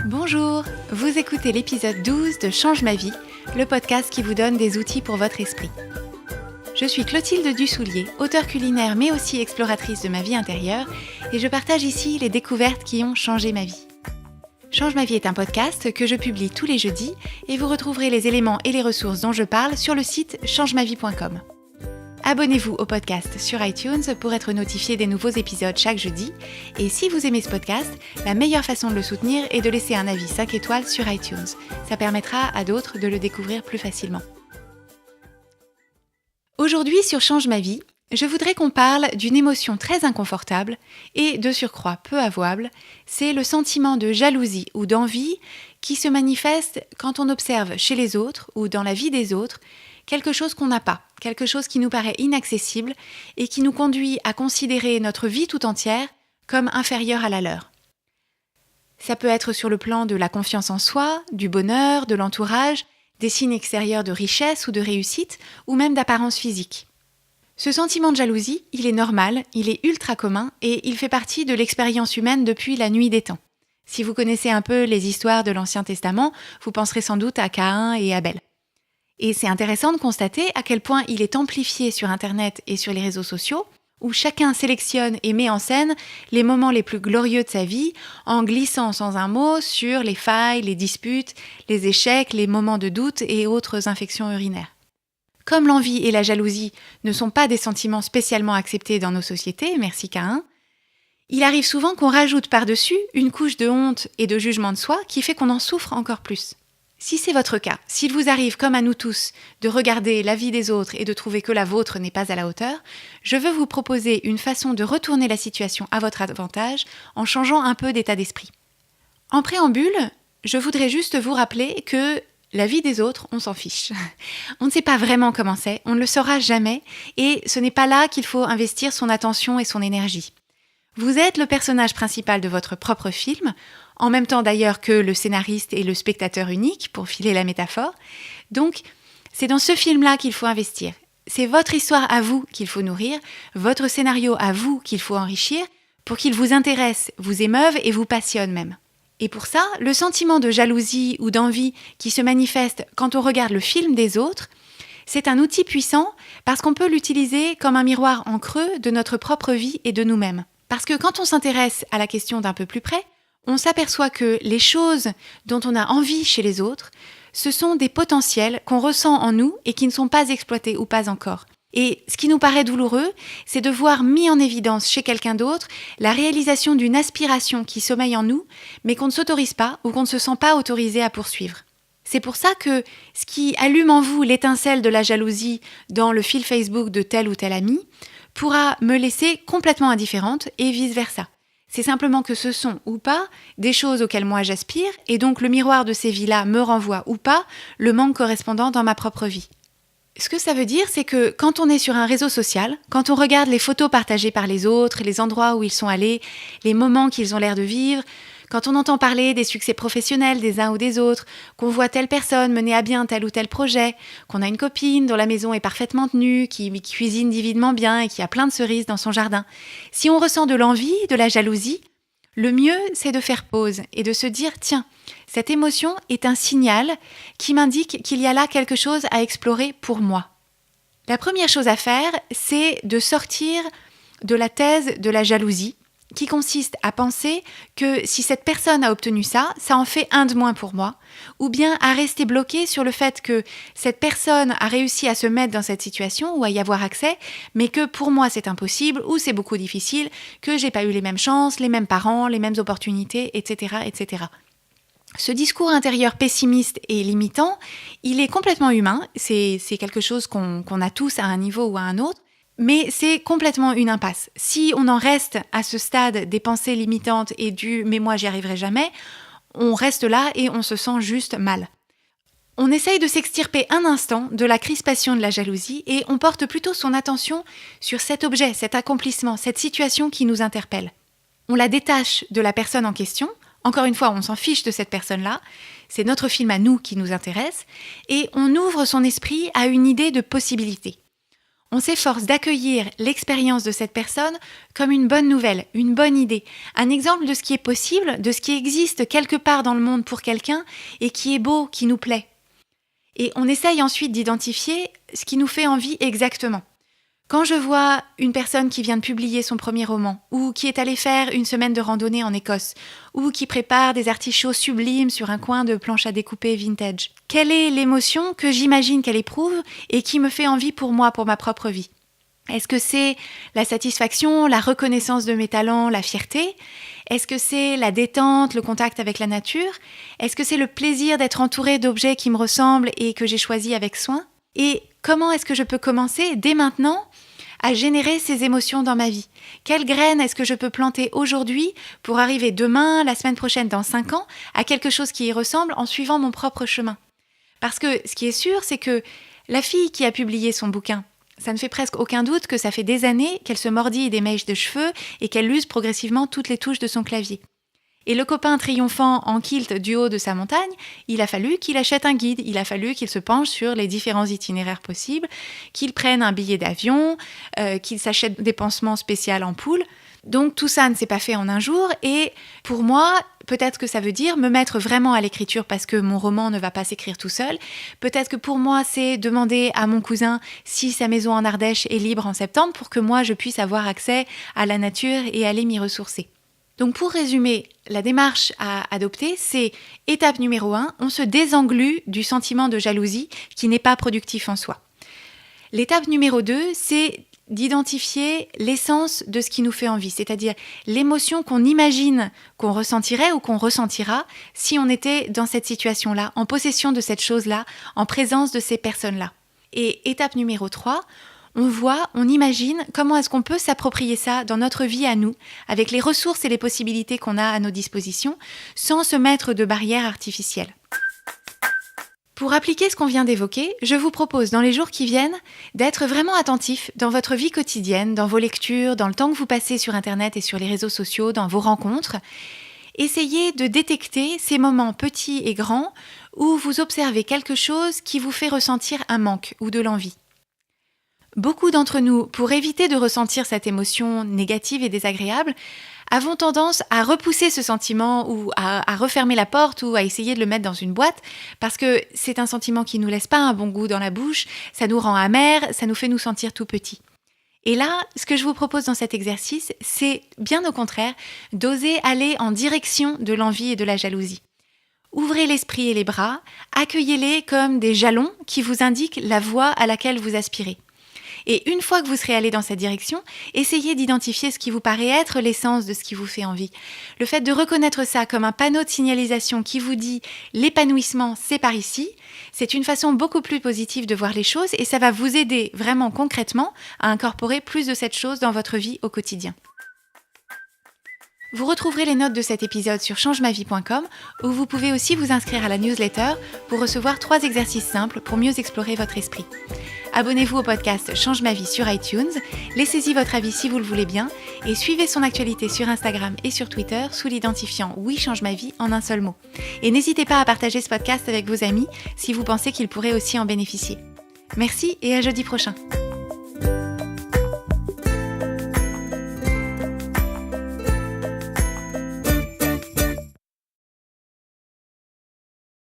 Bonjour, vous écoutez l'épisode 12 de Change ma vie, le podcast qui vous donne des outils pour votre esprit. Je suis Clotilde Dussoulier, auteure culinaire mais aussi exploratrice de ma vie intérieure et je partage ici les découvertes qui ont changé ma vie. Change ma vie est un podcast que je publie tous les jeudis et vous retrouverez les éléments et les ressources dont je parle sur le site changemavie.com. Abonnez-vous au podcast sur iTunes pour être notifié des nouveaux épisodes chaque jeudi. Et si vous aimez ce podcast, la meilleure façon de le soutenir est de laisser un avis 5 étoiles sur iTunes. Ça permettra à d'autres de le découvrir plus facilement. Aujourd'hui sur Change ma vie, je voudrais qu'on parle d'une émotion très inconfortable et de surcroît peu avouable, c'est le sentiment de jalousie ou d'envie qui se manifeste quand on observe chez les autres ou dans la vie des autres quelque chose qu'on n'a pas, quelque chose qui nous paraît inaccessible et qui nous conduit à considérer notre vie tout entière comme inférieure à la leur. Ça peut être sur le plan de la confiance en soi, du bonheur, de l'entourage, des signes extérieurs de richesse ou de réussite, ou même d'apparence physique. Ce sentiment de jalousie, il est normal, il est ultra commun et il fait partie de l'expérience humaine depuis la nuit des temps. Si vous connaissez un peu les histoires de l'Ancien Testament, vous penserez sans doute à Caïn et Abel. Et c'est intéressant de constater à quel point il est amplifié sur Internet et sur les réseaux sociaux, où chacun sélectionne et met en scène les moments les plus glorieux de sa vie en glissant sans un mot sur les failles, les disputes, les échecs, les moments de doute et autres infections urinaires. Comme l'envie et la jalousie ne sont pas des sentiments spécialement acceptés dans nos sociétés, merci Caïn, il arrive souvent qu'on rajoute par-dessus une couche de honte et de jugement de soi qui fait qu'on en souffre encore plus. Si c'est votre cas, s'il vous arrive, comme à nous tous, de regarder la vie des autres et de trouver que la vôtre n'est pas à la hauteur, je veux vous proposer une façon de retourner la situation à votre avantage en changeant un peu d'état d'esprit. En préambule, je voudrais juste vous rappeler que la vie des autres, on s'en fiche. On ne sait pas vraiment comment c'est, on ne le saura jamais, et ce n'est pas là qu'il faut investir son attention et son énergie. Vous êtes le personnage principal de votre propre film, en même temps d'ailleurs que le scénariste et le spectateur unique, pour filer la métaphore. Donc, c'est dans ce film-là qu'il faut investir. C'est votre histoire à vous qu'il faut nourrir, votre scénario à vous qu'il faut enrichir, pour qu'il vous intéresse, vous émeuve et vous passionne même. Et pour ça, le sentiment de jalousie ou d'envie qui se manifeste quand on regarde le film des autres, c'est un outil puissant parce qu'on peut l'utiliser comme un miroir en creux de notre propre vie et de nous-mêmes. Parce que quand on s'intéresse à la question d'un peu plus près, on s'aperçoit que les choses dont on a envie chez les autres, ce sont des potentiels qu'on ressent en nous et qui ne sont pas exploités ou pas encore. Et ce qui nous paraît douloureux, c'est de voir mis en évidence chez quelqu'un d'autre la réalisation d'une aspiration qui sommeille en nous, mais qu'on ne s'autorise pas ou qu'on ne se sent pas autorisé à poursuivre. C'est pour ça que ce qui allume en vous l'étincelle de la jalousie dans le fil Facebook de tel ou tel ami pourra me laisser complètement indifférente et vice-versa. C'est simplement que ce sont ou pas des choses auxquelles moi j'aspire et donc le miroir de ces vies-là me renvoie ou pas le manque correspondant dans ma propre vie. Ce que ça veut dire, c'est que quand on est sur un réseau social, quand on regarde les photos partagées par les autres, les endroits où ils sont allés, les moments qu'ils ont l'air de vivre, quand on entend parler des succès professionnels des uns ou des autres, qu'on voit telle personne mener à bien tel ou tel projet, qu'on a une copine dont la maison est parfaitement tenue, qui cuisine divinement bien et qui a plein de cerises dans son jardin, si on ressent de l'envie, de la jalousie, le mieux c'est de faire pause et de se dire « Tiens, cette émotion est un signal qui m'indique qu'il y a là quelque chose à explorer pour moi. » La première chose à faire, c'est de sortir de la thèse de la jalousie, qui consiste à penser que si cette personne a obtenu ça, ça en fait un de moins pour moi, ou bien à rester bloqué sur le fait que cette personne a réussi à se mettre dans cette situation ou à y avoir accès, mais que pour moi c'est impossible ou c'est beaucoup difficile, que j'ai pas eu les mêmes chances, les mêmes parents, les mêmes opportunités, etc., etc. Ce discours intérieur pessimiste et limitant, il est complètement humain, c'est quelque chose qu'on a tous à un niveau ou à un autre, mais c'est complètement une impasse. Si on en reste à ce stade des pensées limitantes et du « mais moi j'y arriverai jamais », on reste là et on se sent juste mal. On essaye de s'extirper un instant de la crispation de la jalousie et on porte plutôt son attention sur cet objet, cet accomplissement, cette situation qui nous interpelle. On la détache de la personne en question. Encore une fois, on s'en fiche de cette personne-là. C'est notre film à nous qui nous intéresse. Et on ouvre son esprit à une idée de possibilité. On s'efforce d'accueillir l'expérience de cette personne comme une bonne nouvelle, une bonne idée, un exemple de ce qui est possible, de ce qui existe quelque part dans le monde pour quelqu'un et qui est beau, qui nous plaît. Et on essaye ensuite d'identifier ce qui nous fait envie exactement. Quand je vois une personne qui vient de publier son premier roman, ou qui est allée faire une semaine de randonnée en Écosse, ou qui prépare des artichauts sublimes sur un coin de planche à découper vintage, quelle est l'émotion que j'imagine qu'elle éprouve et qui me fait envie pour moi, pour ma propre vie ? Est-ce que c'est la satisfaction, la reconnaissance de mes talents, la fierté ? Est-ce que c'est la détente, le contact avec la nature ? Est-ce que c'est le plaisir d'être entourée d'objets qui me ressemblent et que j'ai choisis avec soin ? Et comment est-ce que je peux commencer dès maintenant à générer ces émotions dans ma vie ? Quelles graines est-ce que je peux planter aujourd'hui pour arriver demain, la semaine prochaine, dans 5 ans, à quelque chose qui y ressemble en suivant mon propre chemin ? Parce que ce qui est sûr, c'est que la fille qui a publié son bouquin, ça ne fait presque aucun doute que ça fait des années qu'elle se mordille des mèches de cheveux et qu'elle use progressivement toutes les touches de son clavier. Et le copain triomphant en kilt du haut de sa montagne, il a fallu qu'il achète un guide, il a fallu qu'il se penche sur les différents itinéraires possibles, qu'il prenne un billet d'avion, qu'il s'achète des pansements spéciaux en poule. Donc tout ça ne s'est pas fait en un jour et pour moi, peut-être que ça veut dire me mettre vraiment à l'écriture parce que mon roman ne va pas s'écrire tout seul. Peut-être que pour moi, c'est demander à mon cousin si sa maison en Ardèche est libre en septembre pour que moi, je puisse avoir accès à la nature et aller m'y ressourcer. Donc pour résumer, la démarche à adopter, c'est étape numéro 1, on se désenglue du sentiment de jalousie qui n'est pas productif en soi. L'étape numéro 2, c'est d'identifier l'essence de ce qui nous fait envie, c'est-à-dire l'émotion qu'on imagine qu'on ressentirait ou qu'on ressentira si on était dans cette situation-là, en possession de cette chose-là, en présence de ces personnes-là. Et étape numéro 3, on imagine comment est-ce qu'on peut s'approprier ça dans notre vie à nous, avec les ressources et les possibilités qu'on a à nos dispositions, sans se mettre de barrières artificielles. Pour appliquer ce qu'on vient d'évoquer, je vous propose dans les jours qui viennent d'être vraiment attentif dans votre vie quotidienne, dans vos lectures, dans le temps que vous passez sur Internet et sur les réseaux sociaux, dans vos rencontres. Essayez de détecter ces moments petits et grands où vous observez quelque chose qui vous fait ressentir un manque ou de l'envie. Beaucoup d'entre nous, pour éviter de ressentir cette émotion négative et désagréable, avons tendance à repousser ce sentiment ou à refermer la porte ou à essayer de le mettre dans une boîte parce que c'est un sentiment qui ne nous laisse pas un bon goût dans la bouche, ça nous rend amers, ça nous fait nous sentir tout petits. Et là, ce que je vous propose dans cet exercice, c'est bien au contraire d'oser aller en direction de l'envie et de la jalousie. Ouvrez l'esprit et les bras, accueillez-les comme des jalons qui vous indiquent la voie à laquelle vous aspirez. Et une fois que vous serez allé dans cette direction, essayez d'identifier ce qui vous paraît être l'essence de ce qui vous fait envie. Le fait de reconnaître ça comme un panneau de signalisation qui vous dit « l'épanouissement, c'est par ici », c'est une façon beaucoup plus positive de voir les choses et ça va vous aider vraiment concrètement à incorporer plus de cette chose dans votre vie au quotidien. Vous retrouverez les notes de cet épisode sur changemavie.com où vous pouvez aussi vous inscrire à la newsletter pour recevoir 3 exercices simples pour mieux explorer votre esprit. Abonnez-vous au podcast Change ma vie sur iTunes, laissez-y votre avis si vous le voulez bien et suivez son actualité sur Instagram et sur Twitter sous l'identifiant Oui Change ma vie en un seul mot. Et n'hésitez pas à partager ce podcast avec vos amis si vous pensez qu'ils pourraient aussi en bénéficier. Merci et à jeudi prochain.